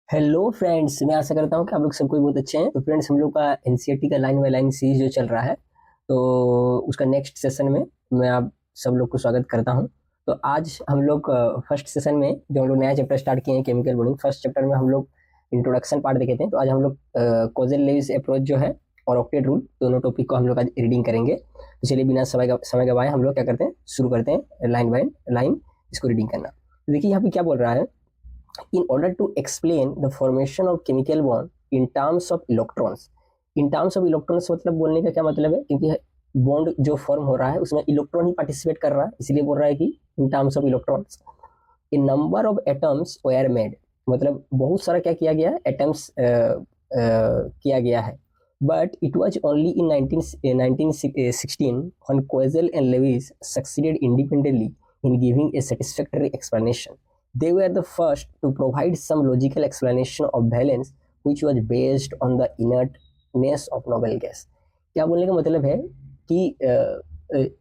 Hello friends, मैं आशा करता हूँ कि आप लोग सब कोई बहुत अच्छे हैं। तो फ्रेंड्स, हम लोग का एनसीईआरटी का लाइन बाय लाइन सीरीज जो चल रहा है, तो उसका नेक्स्ट सेशन में मैं आप सब लोग को स्वागत करता हूँ। तो आज हम लोग फर्स्ट सेशन में जो हम लोग नया चैप्टर स्टार्ट किए हैं, केमिकल बॉन्डिंग, फर्स्ट चैप्टर में हम लोग इंट्रोडक्शन पार्ट देखे थे। तो आज हम लोग कॉजल लेविस अप्रोच जो है और ऑक्टेट रूल, दोनों टॉपिक को हम लोग आज रीडिंग करेंगे। तो चलिए बिना समय गवाए हम लोग क्या करते हैं, शुरू करते हैं लाइन बाय लाइन इसको रीडिंग करना। तो देखिए यहाँ पे क्या बोल रहा है, in order to explain the formation of chemical bond in terms of electrons। in terms of electrons मतलब बोलने का क्या मतलब है, क्योंकि बॉन्ड जो फॉर्म हो रहा है उसमें इलेक्ट्रॉन ही पार्टिसिपेट कर रहा है, इसलिए बोल रहा है कि in terms of electrons a number of atoms were made। मतलब बहुत सारा क्या किया गया है, एटम्स किया गया है। but it was only in 1916 when Quetzal and Lewis succeeded independently in giving a satisfactory explanation। They were the first to provide some logical explanation of valence which was based on the inertness of noble gas। क्या बोलने का मतलब है कि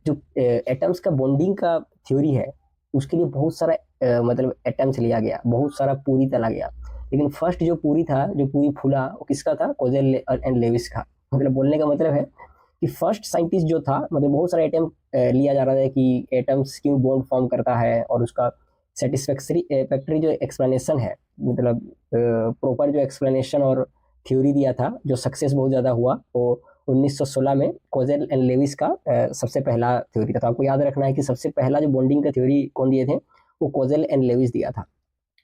जो atoms का bonding का theory है उसके लिए बहुत सारा मतलब एटम्स लिया गया, बहुत सारा पूरी तला गया, लेकिन फर्स्ट जो पूरी था, जो पूरी फूला, वो किसका था? कोजेल एंड लेविस का। मतलब बोलने का मतलब है कि फर्स्ट साइंटिस्ट जो था, मतलब बहुत सारा एटम लिया जा रहा था कि एटम्स क्यों बॉन्ड फॉर्म करता है, और उसका सेटिस्फैक्टरी जो एक्सप्लेनेशन है, मतलब प्रॉपर जो एक्सप्लेनेशन और थ्योरी दिया था, जो सक्सेस बहुत ज़्यादा हुआ, वो 1916 में कोजेल एंड लेविस का सबसे पहला थ्योरी था। तो आपको याद रखना है कि सबसे पहला जो बॉन्डिंग का थ्योरी कौन दिए थे, वो कोजेल एंड लेविस दिया था।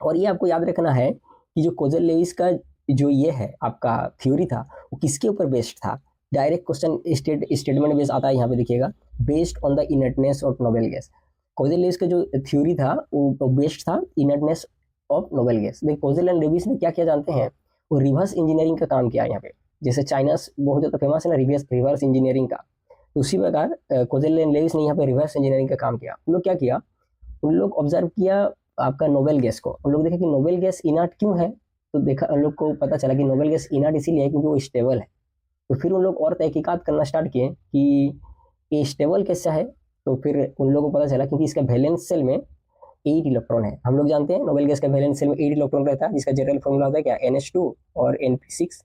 और ये आपको याद रखना है कि जो कोजेल लेविस का जो ये है आपका थ्योरी था, वो किसके ऊपर बेस्ड था? डायरेक्ट क्वेश्चन स्टेटमेंट बेस्ड आता है, यहाँ पे देखिएगा, based on the inertness of noble gas. Kossel Lewis का जो थ्योरी था वो बेस्ड था इनर्टनेस ऑफ नोबेल गैस। देखिए कोजेल एंड लेविस ने क्या किया जानते हैं, वो रिवर्स इंजीनियरिंग का काम किया यहाँ पे। जैसे चाइना बहुत ज़्यादा फेमस है ना रिवर्स इंजीनियरिंग का, तो उसी प्रकार कोजेल एंड लेविस ने यहाँ पे रिवर्स इंजीनियरिंग का काम किया। उन लोग क्या किया, उन लोग ऑब्जर्व किया आपका नोबेल गैस को। उन लोग देखा कि नोबेल गैस इनर्ट क्यों है, तो देखा उन लोग को पता चला कि नोबेल गैस इनर्ट इसीलिए है क्योंकि वो स्टेबल है। तो फिर उन लोग और तहकीकात करना स्टार्ट किए कि ये स्टेबल कैसा है। तो फिर उन लोगों को पता चला क्योंकि इसका वैलेंस सेल में 8 इलेक्ट्रॉन है। हम लोग जानते हैं नोबेल गैस का वैलेंस सेल में 8 इलेक्ट्रॉन रहता है, जिसका जनरल फॉर्मूला होता है क्या, NH2 और Np6।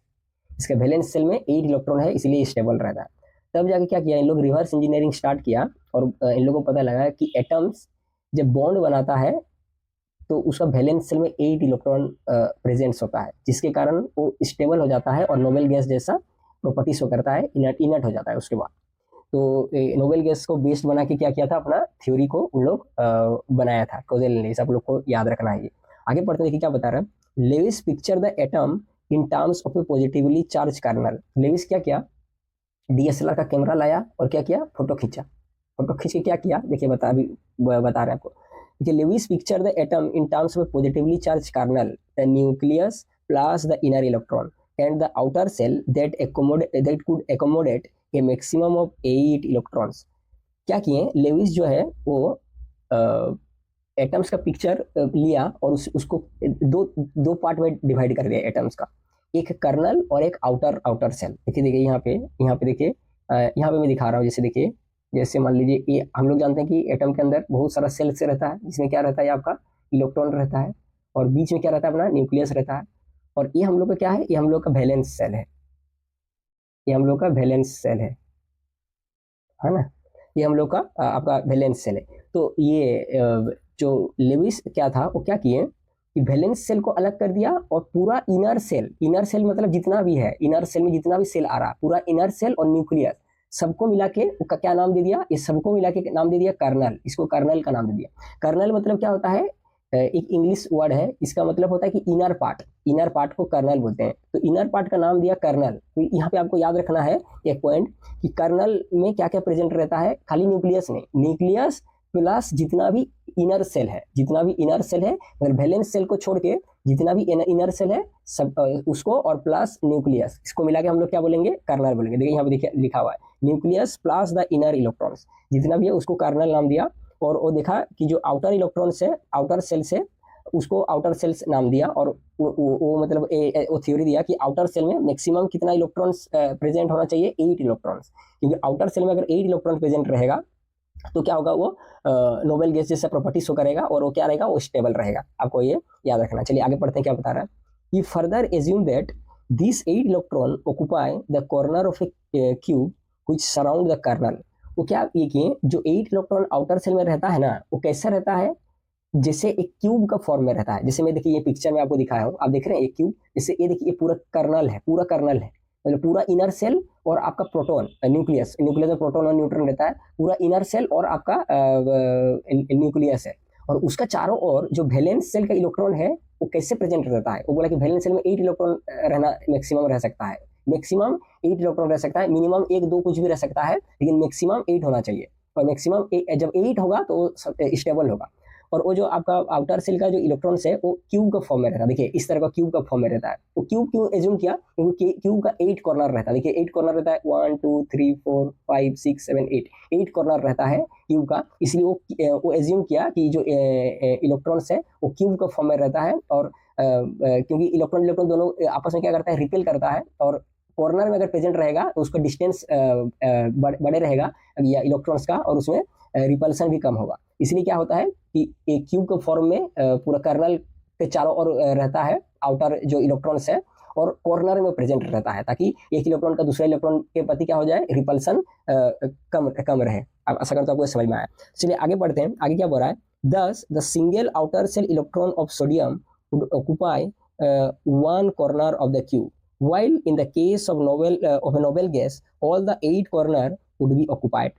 इसका वैलेंस सेल में 8 इलेक्ट्रॉन है, इसलिए स्टेबल रहता है। तब जाके क्या किया, इन लोग रिवर्स इंजीनियरिंग स्टार्ट किया, और इन लोगों को पता लगा कि एटम्स जब बॉन्ड बनाता है तो उसका वैलेंस सेल में 8 इलेक्ट्रॉन प्रेजेंट्स होता है, जिसके कारण वो स्टेबल हो जाता है और नोबेल गैस जैसा प्रॉपर्टी शो करता है, इनर्ट हो जाता है उसके बाद। तो नोबेल गैस को बेस्ड बना के क्या किया था, अपना थ्योरी को उन लोग बनाया था कोजेल ने। आप लोग को याद रखना है ये। आगे पढ़ते देखिए क्या बता रहा है। Lewis picture the atom in terms of a positively charge kernel. Lewis क्या किया, DSLR का कैमरा लाया और क्या किया, फोटो खींचा। फोटो खींच के क्या किया, देखिए बता रहे हैं आपको। देखिए, Lewis picture the atom in terms of positively charge kernel, the nucleus plus the inner electron and the outer shell that could accommodate a maximum of 8 electrons. क्या किए लेविस जो है वो एटम्स का पिक्चर लिया और उसको दो पार्ट में डिवाइड कर दिया एटम्स का, एक कर्नल और एक आउटर सेल। देखिए यहाँ पे देखिए, यहाँ पे मैं दिखा रहा हूँ। जैसे देखिए, जैसे मान लीजिए ये हम लोग जानते हैं कि एटम के अंदर बहुत सारा सेल से रहता है, जिसमें क्या रहता है आपका इलेक्ट्रॉन रहता है, और बीच में क्या रहता है, अपना न्यूक्लियस रहता है। और ये हम लोग का क्या है, ये हम लोग का वैलेंस सेल है, ये हम लोग का वैलेंस सेल है ना, ये हम लोग का आपका वैलेंस सेल है। तो ये जो लेविस क्या था, वो क्या किए कि वैलेंस सेल को अलग कर दिया और पूरा इनर सेल मतलब जितना भी है इनर सेल में जितना भी सेल आ रहा, पूरा इनर सेल और न्यूक्लियस सबको मिला के उसका क्या नाम दे दिया, ये सबको मिला के नाम दे दिया कर्नल। इसको कर्नल का नाम दे दिया। कर्नल मतलब क्या होता है, एक इंग्लिश वर्ड है, इसका मतलब होता है कि इनर पार्ट को कर्नल बोलते हैं। तो इनर पार्ट का नाम दिया कर्नल। तो यहाँ पे आपको याद रखना है एक पॉइंट कि कर्नल में क्या क्या प्रेजेंट रहता है, खाली न्यूक्लियस नहीं, न्यूक्लियस प्लस जितना भी इनर सेल है, अगर वैलेंस सेल को छोड़ के जितना भी इनर सेल है सब उसको, और प्लस न्यूक्लियस, इसको मिला के हम लोग क्या बोलेंगे, कर्नल बोलेंगे। देखिए यहाँ पे देखिए लिखा हुआ है nucleus plus the inner electrons, जितना भी है उसको कर्नल नाम दिया। और वो देखा कि जो आउटर इलेक्ट्रॉन्स है आउटर सेल से, उसको आउटर सेल्स नाम दिया। और वो मतलब वो थ्योरी दिया कि आउटर सेल में मैक्सिमम कितना इलेक्ट्रॉन्स प्रेजेंट होना चाहिए, 8 इलेक्ट्रॉन्स। क्योंकि आउटर सेल में अगर 8 इलेक्ट्रॉन प्रेजेंट रहेगा तो क्या होगा, वो नोबेल गैस जैसा प्रॉपर्टी शो करेगा, और वो क्या रहेगा, वो स्टेबल रहेगा। आपको ये याद रखना। चलिए आगे पढ़ते हैं क्या बता रहा है। he further assumed that these 8 electrons occupy the corner of a cube which surround the kernel. वो क्या ये किए, जो 8 इलेक्ट्रॉन आउटर सेल में रहता है ना, वो कैसा रहता है, जैसे एक क्यूब का फॉर्म में रहता है। जैसे मैं देखिए ये पिक्चर में आपको दिखाया हूँ, आप देख रहे हैं एक क्यूब, जैसे ये देखिए पूरा कर्नल है, पूरा कर्नल है, मतलब पूरा इनर सेल और आपका प्रोटॉन न्यूक्लियस, न्यूक्लियस में प्रोटॉन और न्यूट्रॉन रहता है, पूरा इनर सेल और आपका न्यूक्लियस है। और उसका चारों ओर जो वैलेंस सेल का इलेक्ट्रॉन है वो कैसे प्रेजेंट रहता है, वो बोला कि वैलेंस सेल में 8 इलेक्ट्रॉन रहना मैक्सिमम रह सकता है, मैक्सिमम 8 इलेक्ट्रॉन रह सकता है, मिनिमम 1-2 कुछ भी रह सकता है, लेकिन मैक्सिमम 8 होना चाहिए। और मैक्सिमम जब 8 होगा तो स्टेबल होगा। और वो जो आपका आउटर सेल का जो इलेक्ट्रॉन्स है वो क्यूब का फॉर्म में रहता है, देखिए इस तरह का क्यूब का फॉर्म में रहता है। तो क्यूब क्यों एज्यूम किया, क्योंकि क्यूब का 8 कॉर्नर रहता है, देखिए 8 कॉर्नर रहता है, 1 2 3 4 5 6 7 8 कॉर्नर रहता है क्यूब का, इसलिए वो एज्यूम किया कि जो इलेक्ट्रॉन्स है वो क्यूब का फॉर्म में रहता है। और क्योंकि इलेक्ट्रॉन दोनों आपस में क्या करता है, रिपेल करता है, और कॉर्नर में अगर प्रेजेंट रहेगा तो उसका डिस्टेंस बड़े रहेगा या इलेक्ट्रॉन्स का, और उसमें रिपल्सन भी कम होगा। इसलिए क्या होता है कि एक क्यूब के फॉर्म में पूरा कर्नल के चारों ओर रहता है आउटर जो इलेक्ट्रॉन्स है, और कॉर्नर में प्रेजेंट रहता है, ताकि एक इलेक्ट्रॉन का दूसरे इलेक्ट्रॉन के प्रति क्या हो जाए, रिपल्सन कम रहे। अब आशा करता हूं आपको समझ में आया। चलिए आगे बढ़ते हैं, आगे क्या बोल रहा है, thus the single outer cell electron of sodium would occupy one corner of the cube, while in the case of a noble gas all the 8 corner would be occupied.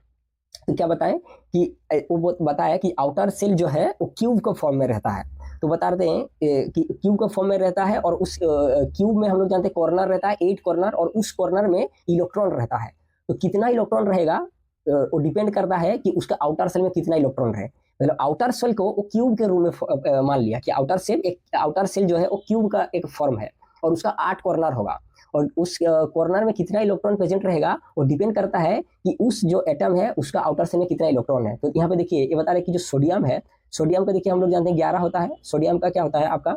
तो क्या बताएं कि वो बताया कि आउटर सेल जो है वो क्यूब का फॉर्म में रहता है। तो बता रहे हैं कि क्यूब का फॉर्म में रहता है, और उस क्यूब में हम लोग जानते हैं कॉर्नर रहता है 8 कॉर्नर, और उस कॉर्नर में इलेक्ट्रॉन रहता है। तो कितना इलेक्ट्रॉन रहेगा वो डिपेंड करता है कि उसका आउटर सेल में कितना इलेक्ट्रॉन रहे। मतलब आउटर सेल को वो क्यूब के रूप में मान लिया कि आउटर सेल जो है वो क्यूब का एक फॉर्म है, और उसका 8 कॉर्नर होगा, और उस कॉर्नर में कितना इलेक्ट्रॉन प्रेजेंट रहेगा वो डिपेंड करता है कि उस जो एटम है उसका आउटर सेल में कितना इलेक्ट्रॉन है। तो यहाँ पे देखिए ये बता रहे कि जो सोडियम है, सोडियम का देखिए हम लोग जानते हैं 11 होता है। सोडियम का क्या होता है, आपका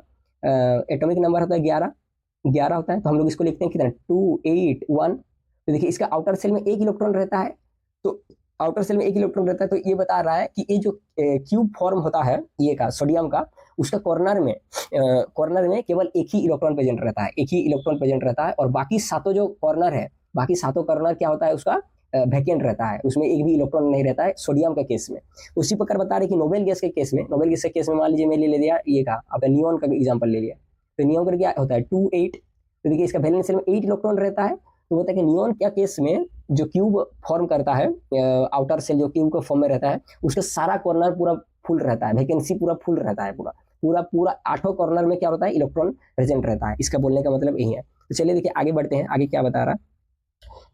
एटॉमिक नंबर होता है 11 होता है। तो हम लोग इसको लिखते हैं कितना, 2 8 1। तो देखिए इसका आउटर सेल में 1 इलेक्ट्रॉन रहता है, तो आउटर सेल में 1 इलेक्ट्रॉन रहता है। तो ये बता रहा है कि ये जो क्यूब फॉर्म होता है ये का सोडियम का, उसका कॉर्नर में केवल एक ही इलेक्ट्रॉन प्रेजेंट रहता है, एक ही इलेक्ट्रॉन प्रेजेंट रहता है, और बाकी सातों जो कॉर्नर है, बाकी सातों कॉर्नर क्या होता है, उसका वैकेंट रहता है, उसमें एक भी इलेक्ट्रॉन नहीं रहता है सोडियम के केस में। उसी प्रकार बता रहे कि नोबेल गैस के केस में, मान लीजिए मैं ले लिया ये का आपका नियॉन का एग्जाम्पल ले लिया। तो नियॉन का क्या होता है 2 8। तो देखिए इसका वैलेंस सेल में 8 इलेक्ट्रॉन रहता है। तो होता है कि नियॉन क्या केस में जो क्यूब फॉर्म करता है, आउटर सेल जो क्यूब का फॉर्म में रहता है, उसका सारा कॉर्नर पूरा फुल रहता है, वैकेंसी पूरा फुल रहता है, पूरा 8 कॉर्नर में क्या होता है, इलेक्ट्रॉन प्रेजेंट रहता है। इसका बोलने का मतलब यही है। तो चलिए देखिए आगे बढ़ते हैं, आगे क्या बता रहा है,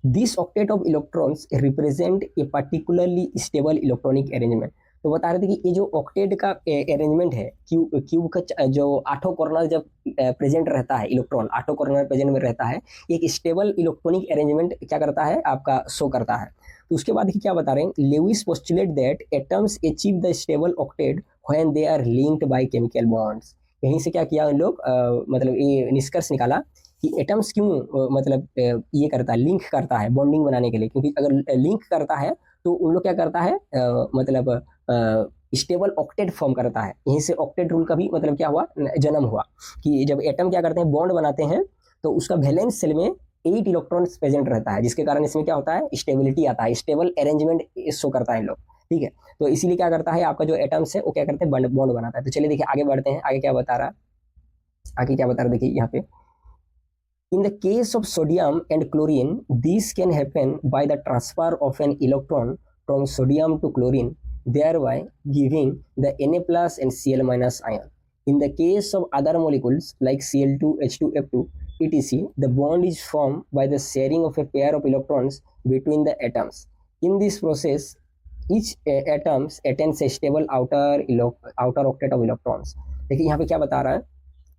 this octet of electrons represent a particularly stable electronic arrangement. तो बता रहे थे कि ये जो ऑक्टेट का अरेंजमेंट है, क्यूब का जो 8 कॉर्नर जब प्रेजेंट रहता है, इलेक्ट्रॉन 8 कॉर्नर प्रेजेंट में रहता है, एक स्टेबल इलेक्ट्रॉनिक अरेंजमेंट क्या करता है, आपका शो करता है। तो उसके बाद देखिए क्या बता रहे हैं, Lewis postulate that atoms achieve the stable octet when they are linked by chemical bonds. यहीं से क्या किया उन लोग, मतलब ये निष्कर्ष निकाला कि एटम्स क्यों मतलब ये करता है, लिंक करता है बॉन्डिंग बनाने के लिए, क्योंकि अगर लिंक करता है तो उन लोग क्या करता है, मतलब स्टेबल ऑक्टेट फॉर्म करता है। यहीं से ऑक्टेट रूल का भी मतलब क्या हुआ, जन्म हुआ, कि जब एटम क्या करते हैं, बॉन्ड बनाते हैं, तो उसका वैलेंस सेल में 8 इलेक्ट्रॉन्स प्रेजेंट रहता है, जिसके कारण इसमें क्या होता है, स्टेबिलिटी आता है, स्टेबल अरेंजमेंट शो करता है लोग, ठीक है। तो इसीलिए क्या करता है, आपका जो एटम्स है वो क्या करते हैं, बॉन्ड बनाता है। तो चलिए देखिए आगे बढ़ते हैं, आगे क्या बता रहा है, देखिए यहाँ पे, in the case of sodium and chlorine, this can happen by the transfer of an electron from sodium to chlorine, thereby giving the Na plus and Cl minus ion. In the case of other molecules like Cl2, H2, F2, etc., the bond is formed by the sharing of a pair of electrons between the atoms. In this process, each atom attains a stable outer octet of electrons. देखिए यहाँ पे क्या बता रहा है,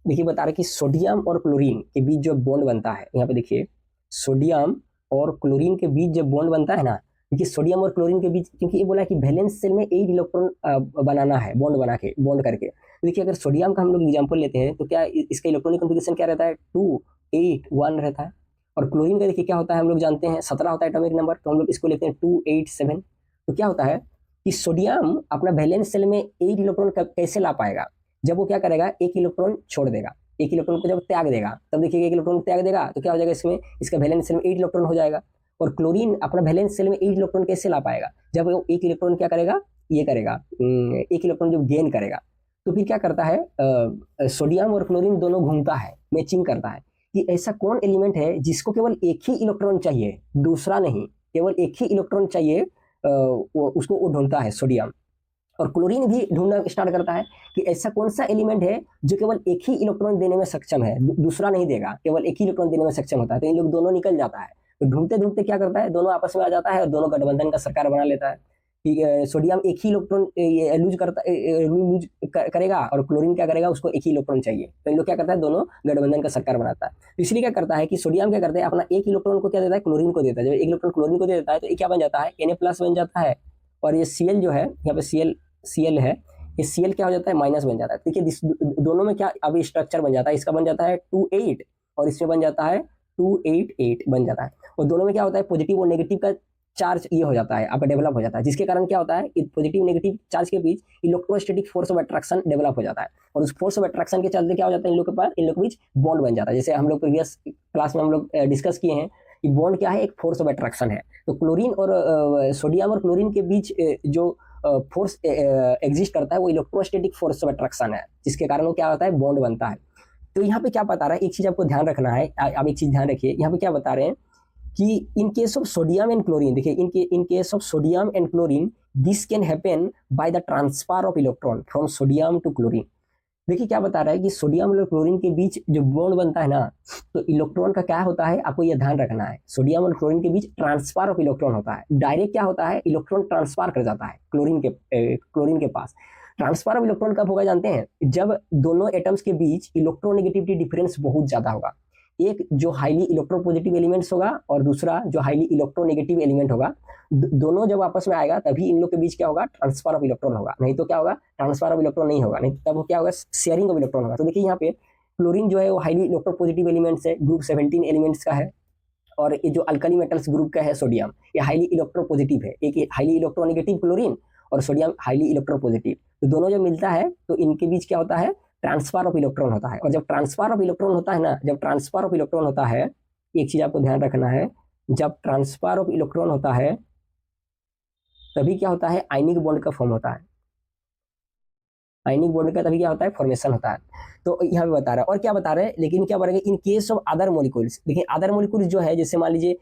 देखिए बता रहा है कि सोडियम और क्लोरीन के बीच जो बॉन्ड बनता है, यहाँ पे देखिए सोडियम और क्लोरीन के बीच जब बॉन्ड बनता है ना, देखिए सोडियम और क्लोरीन के बीच, क्योंकि ये बोला है कि वैलेंस सेल में 8 इलेक्ट्रॉन बनाना है, बॉन्ड करके। तो देखिए अगर सोडियम का हम लोग एग्जांपल लेते हैं तो क्या इसका इलेक्ट्रॉनिक कॉन्फिगरेशन क्या रहता है, 2 8 1 रहता है। और क्लोरीन का देखिए क्या होता है, हम लोग जानते हैं 17 होता है एटॉमिक नंबर, तो हम लोग इसको लेते हैं 2 8 7। तो क्या होता है कि सोडियम अपना वैलेंस सेल में 8 इलेक्ट्रॉन कैसे ला पाएगा, जब वो क्या करेगा, 1 इलेक्ट्रॉन छोड़ देगा, एक इलेक्ट्रॉन को जब त्याग देगा तब देखिएगा एक इलेक्ट्रॉन त्याग देगा तो क्या हो जाएगा, इसमें इसका वैलेंस शेल में 8 इलेक्ट्रॉन हो जाएगा। और क्लोरीन अपना वैलेंस शेल में 8 इलेक्ट्रॉन कैसे ला पाएगा, जब वो एक इलेक्ट्रॉन क्या करेगा, ये करेगा, एक इलेक्ट्रॉन जब गेन करेगा तो फिर क्या करता है, सोडियम और क्लोरीन दोनों घूमता है, मैचिंग करता है कि ऐसा कौन एलिमेंट है जिसको केवल एक ही इलेक्ट्रॉन चाहिए, दूसरा नहीं, केवल एक ही इलेक्ट्रॉन चाहिए, उसको वो ढूंढता है सोडियम। और क्लोरीन भी ढूंढना स्टार्ट करता है कि ऐसा कौन सा एलिमेंट है जो केवल एक ही इलेक्ट्रॉन देने में सक्षम है, दूसरा नहीं देगा, केवल एक ही इलेक्ट्रॉन देने में सक्षम होता है। तो इन लोग दोनों निकल जाता है, तो ढूंढते ढूंढते क्या करता है, दोनों आपस में आ जाता है और दोनों गठबंधन का सरकार बना लेता है। ठीक है, सोडियम एक ही इलेक्ट्रॉन लूज करेगा और क्लोरीन क्या करेगा, उसको एक ही इलेक्ट्रॉन चाहिए, तो इन लोग क्या करता है, दोनों गठबंधन का सरकार बनाता है। तो इसलिए क्या करता है कि सोडियम क्या करता है, अपना एक इलेक्ट्रॉन को क्या देता है, क्लोरीन को देता है। जब एक इलेक्ट्रॉन क्लोरीन को दे देता है तो ये क्या बन जाता है, Na+ बन जाता है। और ये Cl जो है, यहाँ पे Cl है, ये Cl क्या हो जाता है, माइनस बन जाता है। देखिए दोनों में क्या अभी स्ट्रक्चर बन जाता है, इसका बन जाता है 2,8 और इसमें बन जाता है 2,8,8 बन जाता है। और दोनों में क्या होता है, पॉजिटिव और नेगेटिव का चार्ज ये हो जाता है, आपका डेवलप हो जाता है, जिसके कारण क्या होता है, पॉजिटिव नेगेटिव चार्ज के बीच electrostatic force of attraction develop हो जाता है। और उस फोर्स ऑफ अट्रैक्शन के चलते क्या हो जाता है, इन लोग के पास, इन लोग के बीच बॉन्ड बन जाता है। जैसे हम लोग प्रीवियस क्लास में हम लोग डिस्कस किए हैं कि बॉन्ड क्या है, एक फोर्स ऑफ अट्रैक्शन है। तो क्लोरीन और सोडियम और क्लोरीन के बीच जो फोर्स एग्जिस्ट करता है वो इलेक्ट्रोस्टैटिक फोर्स ऑफ अट्रैक्शन है, जिसके कारण वो क्या होता है, बॉन्ड बनता है। तो यहाँ पे क्या बता रहा है, एक चीज आपको ध्यान रखना है, आप एक चीज ध्यान रखिए, यहाँ पे क्या बता रहे हैं कि in case of sodium and chlorine, देखिए in case of sodium and chlorine this can happen by the transfer of electron from sodium to chlorine. देखिए क्या बता रहा है कि सोडियम और क्लोरीन के बीच जो बॉन्ड बनता है ना, तो इलेक्ट्रॉन का क्या होता है, आपको यह ध्यान रखना है, सोडियम और क्लोरीन के बीच ट्रांसफर ऑफ इलेक्ट्रॉन होता है। डायरेक्ट क्या होता है, इलेक्ट्रॉन ट्रांसफर कर जाता है क्लोरीन के पास। ट्रांसफर ऑफ इलेक्ट्रॉन कब होगा जानते हैं, जब दोनों एटम्स के बीच इलेक्ट्रोनेगेटिविटी डिफरेंस बहुत ज्यादा होगा। एक जो हाईली इलेक्ट्रोपॉजिटिव एलिमेंट्स होगा और दूसरा जो हाईली इलेक्ट्रोनेगेटिव एलिमेंट होगा, दोनों जब आपस में आएगा तभी इन लोग के बीच क्या होगा, ट्रांसफर ऑफ इलेक्ट्रॉन होगा, नहीं तो क्या होगा, ट्रांसफर ऑफ इलेक्ट्रॉन नहीं होगा, नहीं तब वो क्या होगा, शेयरिंग ऑफ इलेक्ट्रॉन होगा। तो देखिए यहाँ पे क्लोरीन जो है वो हाईली इलेक्ट्रोपॉजिटिव एलिमेंट्स है, ग्रुप 17 एलिमेंट्स का है। और ये जो अल्कली मेटल्स ग्रुप का है सोडियम, ये हाईली इलेक्ट्रोपॉजिटिव है, एक हाईली इलेक्ट्रोनेगेटिव क्लोरीन और सोडियम हाईली इलेक्ट्रोपॉजिटिव। तो दोनों जब मिलता है तो इनके बीच क्या होता है, ट्रांसफर ऑफ इलेक्ट्रॉन होता है। और जब ट्रांसफर ऑफ इलेक्ट्रॉन होता है ना, जब ट्रांसफर ऑफ इलेक्ट्रॉन होता है, एक चीज आपको ध्यान रखना है, जब ट्रांसफर ऑफ इलेक्ट्रॉन होता है तभी क्या होता है, आयनिक बॉन्ड का फॉर्म होता है, आयनिक बॉन्ड का तभी क्या होता है, फॉर्मेशन होता है। तो यहाँ पे बता रहा है, और क्या बता रहे हैं, लेकिन क्या बताएंगे, इन केस ऑफ अदर मॉलिक्यूल्स, देखिए अदर मॉलिक्यूल्स जो है, जैसे मान लीजिए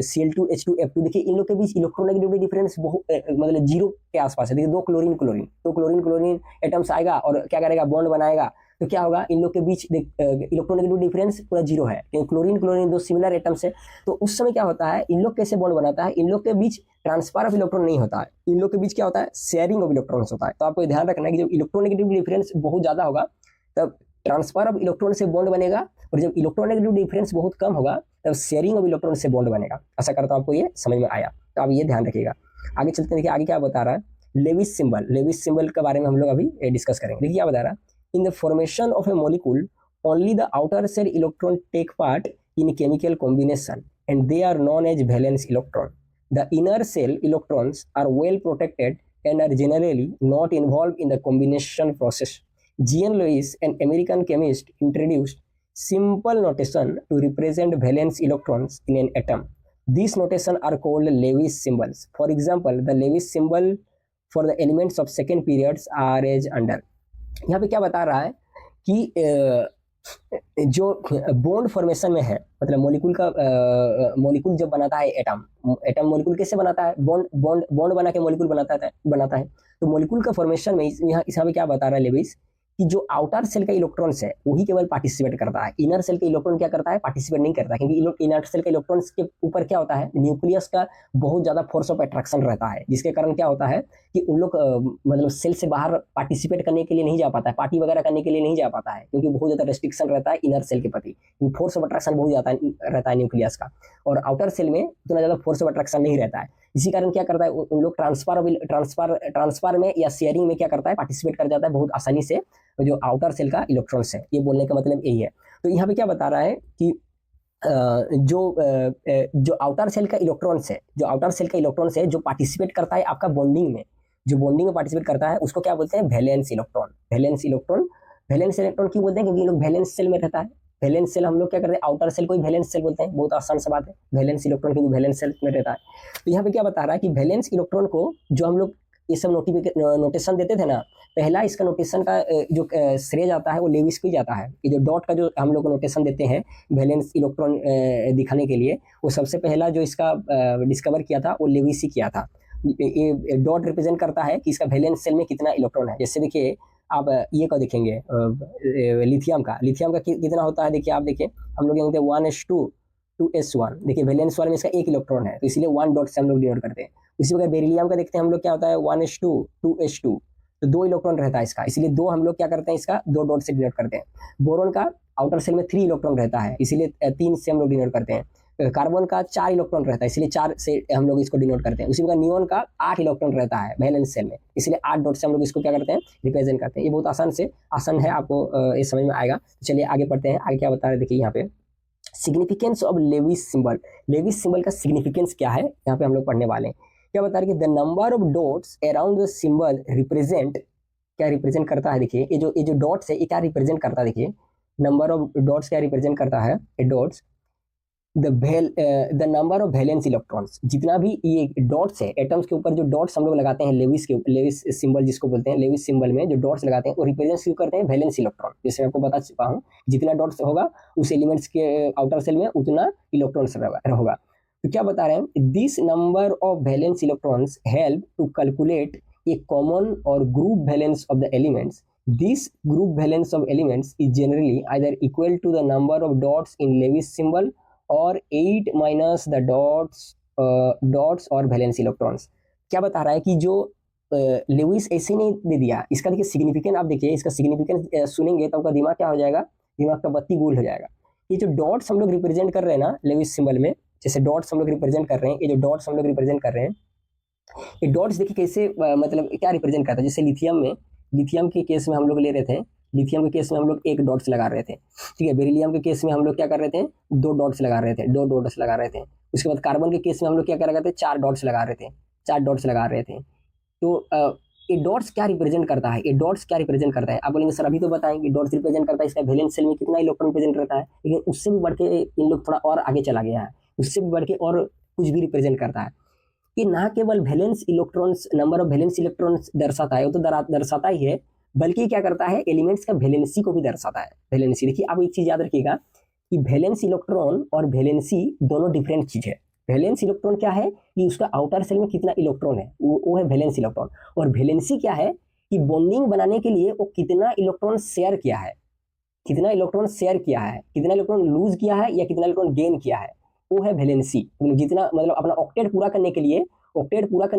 Cl2H2F2, देखिए इन लोग के बीच इलेक्ट्रोनेगेटिविटी डिफरेंस बहुत मतलब 0 के आसपास है। देखिए दो क्लोरीन एटम्स आएगा और क्या करेगा, बॉन्ड बनाएगा, तो क्या होगा, इन लोग के बीच इलेक्ट्रोनेगेटिव डिफरेंस पूरा 0 है, क्योंकि क्लोरीन दो सिमिलर एटम्स है। तो उस समय क्या होता है, इन लोग कैसे बॉन्ड बनाता है, इन लोग के बीच ट्रांसफर ऑफ इलेक्ट्रॉन नहीं होता है, इन लोग के बीच क्या होता है, शेयरिंग ऑफ इलेक्ट्रॉन्स होता है। तो आपको ध्यान रखना है कि जब इलेक्ट्रोनेगेटिव डिफरेंस बहुत ज्यादा होगा तब ट्रांसफर ऑफ इलेक्ट्रॉन से बॉन्ड बनेगा, और जब इलेक्ट्रोनेगेटिव डिफरेंस बहुत कम होगा तब शेयरिंग ऑफ इलेक्ट्रॉन से बॉन्ड बनेगा। ऐसा करता हूं आपको ये समझ में आया, तो आप ये ध्यान रखिएगा। आगे चलते हैं, देखिए आगे क्या बता रहा है, लेविस सिंबल के बारे में हम लोग अभी डिस्कस करेंगे। देखिए क्या बता रहा है, in the formation of a molecule only the outer shell electron take part in chemical combination and they are known as valence electron. The inner shell electrons are well protected and are generally not involved in the combination process. G.N. Lewis, an American chemist, introduced simple notation to represent valence electrons in an atom. These notations are called Lewis symbols. For example, the Lewis symbol for the elements of second periods are as under. यहाँ पे क्या बता रहा है कि जो bond formation में है, मतलब मॉलिक्यूल जब बनाता है, एटम मॉलिक्यूल कैसे बनाता है, बॉन्ड बना के मॉलिक्यूल बनाता है। तो मॉलिक्यूल का फॉर्मेशन में यहाँ पे क्या बता रहा है लेविस, कि जो आउटर सेल का इलेक्ट्रॉन्स है वही केवल पार्टिसिपेट करता है, इनर सेल का इलेक्ट्रॉन क्या करता है, पार्टिसिपेट नहीं करता, क्योंकि इनर सेल का इलेक्ट्रॉन्स के ऊपर क्या होता है, न्यूक्लियस का बहुत ज्यादा फोर्स ऑफ अट्रैक्शन रहता है, जिसके कारण क्या होता है कि उन लोग मतलब सेल से बाहर पार्टिसिपेट करने के लिए नहीं जा पाता है, पार्टी वगैरह करने के लिए नहीं जा पाता है, क्योंकि बहुत ज्यादा रेस्ट्रिक्शन रहता है इनर सेल के प्रति, फोर्स ऑफ अट्रैक्शन बहुत ज्यादा रहता है न्यूक्लियस का, और आउटर सेल में उतना ज्यादा फोर्स ऑफ अट्रैक्शन नहीं रहता है। इसी कारण क्या करता है, उन लोग ट्रांसफर में या शेयरिंग में क्या करता है, पार्टिसिपेट कर जाता है बहुत आसानी से, जो आउटर सेल का इलेक्ट्रॉन्स है। ये बोलने का मतलब यही है। तो यहाँ पे क्या बता रहा है कि जो आउटर सेल का इलेक्ट्रॉन्स है जो पार्टिसिपेट करता है आपका बॉन्डिंग में, जो बॉन्डिंग में पार्टिसिपेट करता है उसको क्या बोलते हैं, वैलेंस इलेक्ट्रॉन। वैलेंस इलेक्ट्रॉन क्यों बोलते हैं? क्योंकि ये लोग वैलेंस सेल में रहता है। वैलेंस सेल हम लोग क्या करते हैं, आउटर सेल को ही वैलेंस सेल बोलते हैं, बहुत आसान सा बात है। वैलेंस इलेक्ट्रॉन क्योंकि वैलेंस सेल में रहता है। तो यहाँ पे क्या बता रहा है कि वैलेंस इलेक्ट्रॉन को जो हम लोग ये सब नोटेशन देते थे ना, पहला इसका नोटेशन का जो श्रेय जाता है वो लेविस को ही जाता है। ये जो डॉट का जो हम लोग नोटेशन देते हैं वैलेंस इलेक्ट्रॉन दिखाने के लिए, वो सबसे पहला जो इसका डिस्कवर किया था वो लेविस ही किया था। ये डॉट रिप्रेजेंट करता है कि इसका वैलेंस सेल में कितना इलेक्ट्रॉन है। जैसे देखिए आप ये को देखेंगे लिथियम का कितना होता है, देखिए आप देखिए हम लोग यहाँ 1s2 2s1, देखिए वैलेंस वाले में इसका एक इलेक्ट्रॉन है, तो इसलिए 1 डॉट से हम लोग डिनोट करते हैं। उसी प्रकार बेरिलियम का देखते हैं हम लोग क्या होता है 1s2 2s2, तो 2 इलेक्ट्रॉन रहता है इसका, इसलिए 2 हम लोग क्या करते हैं इसका 2 डॉट से डिनोट करते हैं। बोरोन का आउटर सेल में 3 इलेक्ट्रॉन रहता है, इसीलिए 3 से हम लोग डिनोट करते हैं। कार्बन का 4 इलेक्ट्रॉन रहता है, इसलिए 4 से हम लोग इसको डिनोट करते हैं। उसी प्रकार नियोन का 8 इलेक्ट्रॉन रहता है वैलेंस सेल में, इसलिए 8 डॉट से हम लोग इसको क्या करते हैं रिप्रेजेंट करते हैं। ये बहुत आसान है, आपको ये समझ में आएगा। चलिए आगे पढ़ते हैं, आगे क्या बता रहे हैं देखिए यहाँ पे significance of Lewis symbol. Lewis symbol का सिग्निफिकेंस क्या है यहाँ पे हम लोग पढ़ने वाले हैं। क्या बता रहे हैं कि the number of dots around the symbol represent, क्या रिप्रेजेंट करता है देखिए ये जो डॉट्स है ये क्या रिप्रेजेंट करता है, देखिए नंबर ऑफ डॉट्स क्या रिप्रेजेंट करता है, ये dots the number of valence electrons, जितना भी ये डॉट्स है एटम्स के ऊपर जो डॉट्स हम लोग लगाते हैं लेविस सिंबल जिसको बोलते हैं, लेविस सिंबल में जो डॉट्स लगाते हैं वो रिप्रेजेंट क्यों करते हैं वैलेंस इलेक्ट्रॉन। जैसे मैं आपको बता चुका हूँ जितना डॉट्स होगा उस एलिमेंट्स के आउटर सेल में उतना इलेक्ट्रॉन्स होगा। तो क्या बता रहे हैं, this number of valence electrons help to calculate a common or group valence of the elements. This group valence of elements is generally either equal to the number of dots in Lewis symbol और 8 minus the dots और valence electrons. क्या बता रहा है कि जो Levi's ऐसे नहीं दे दिया, इसका देखिए सिग्निफिकेंस, आप देखिए इसका सिग्निफिकेंस सुनेंगे तो आपका दिमाग क्या हो जाएगा, दिमाग का बत्ती गुल हो जाएगा। ये जो डॉट्स हम लोग रिप्रेजेंट कर रहे हैं ना लेविस सिंबल में, जैसे डॉट्स हम लोग रिप्रेजेंट कर रहे हैं, ये जो डॉट्स हम लोग रिप्रेजेंट कर रहे हैं, ये डॉट्स देखिए कैसे मतलब क्या रिप्रेजेंट करता है। जैसे लिथियम के केस में हम लोग ले रहे थे, लिथियम के केस में हम लोग 1 डॉट्स लगा रहे थे, ठीक है। बेरिलियम के केस में हम लोग क्या कर रहे थे 2 डॉट्स लगा रहे थे, 2 डॉट्स लगा रहे थे। उसके बाद कार्बन के केस में हम लोग क्या कर रहे थे 4 डॉट्स लगा रहे थे, 4 डॉट्स लगा रहे थे। तो ये डॉट्स क्या रिप्रेजेंट करता है, ये डॉट्स क्या रिप्रेजेंट करता है, आप बोलेंगे सर अभी तो बताएंगे डॉट्स रिप्रेजेंट करता है इसका वैलेंस सेल में कितना इलेक्ट्रॉन प्रेजेंट रहता है, लेकिन उससे भी बढ़ के इन लोग थोड़ा और आगे चला गया है, उससे भी बढ़ के और कुछ भी रिप्रेजेंट करता है कि ना केवल valence electrons, number of valence electrons दर्शाता है, वो तो दर्शाता ही है, बल्कि क्या करता है एलिमेंट्स का वैलेंसी को भी दर्शाता है। वैलेंसी देखिए आप एक चीज याद रखिएगा कि वैलेंस इलेक्ट्रॉन और वैलेंसी दोनों डिफरेंट चीज है। वैलेंस इलेक्ट्रॉन क्या है कि उसका आउटर सेल में कितना इलेक्ट्रॉन है, वो है वैलेंस इलेक्ट्रॉन। और वैलेंसी क्या है कि बॉन्डिंग बनाने के लिए वो कितना इलेक्ट्रॉन शेयर किया है, कितना इलेक्ट्रॉन शेयर किया है, कितना इलेक्ट्रॉन लूज किया है या कितना इलेक्ट्रॉन गेन किया है, वो है वैलेंसी। जितना मतलब अपना ऑक्टेट पूरा करने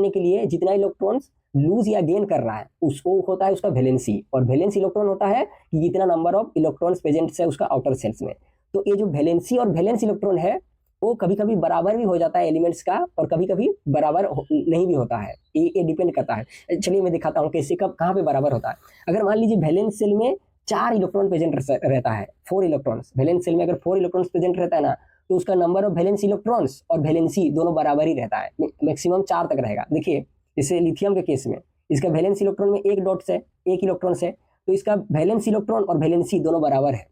के लिए जितना इलेक्ट्रॉन्स लूज या गेन कर रहा है उसको होता है उसका वैलेंसी। और वैलेंस इलेक्ट्रॉन होता है कि जितना नंबर ऑफ इलेक्ट्रॉन्स प्रेजेंट है उसका आउटर सेल्स में। तो ये जो वैलेंसी और वैलेंस इलेक्ट्रॉन है वो कभी कभी बराबर भी हो जाता है एलिमेंट्स का, और कभी कभी बराबर नहीं भी होता है, ये डिपेंड करता है। चलिए मैं दिखाता हूँ कैसे कब कहाँ पे बराबर होता है। अगर मान लीजिए वैलेंस सेल में 4 इलेक्ट्रॉन प्रेजेंट रहता है, 4 इलेक्ट्रॉन्स, वैलेंस सेल में अगर 4 इलेक्ट्रॉन्स प्रेजेंट रहता है ना, तो उसका नंबर ऑफ वैलेंस इलेक्ट्रॉन्स और वैलेंसी दोनों बराबर ही रहता है, मैक्सिमम 4 तक रहेगा। देखिए जैसे लिथियम के केस में इसका वैलेंस इलेक्ट्रॉन में 1 डॉट्स है, 1 इलेक्ट्रॉन है, तो इसका वैलेंस इलेक्ट्रॉन और वैलेंसी दोनों बराबर है।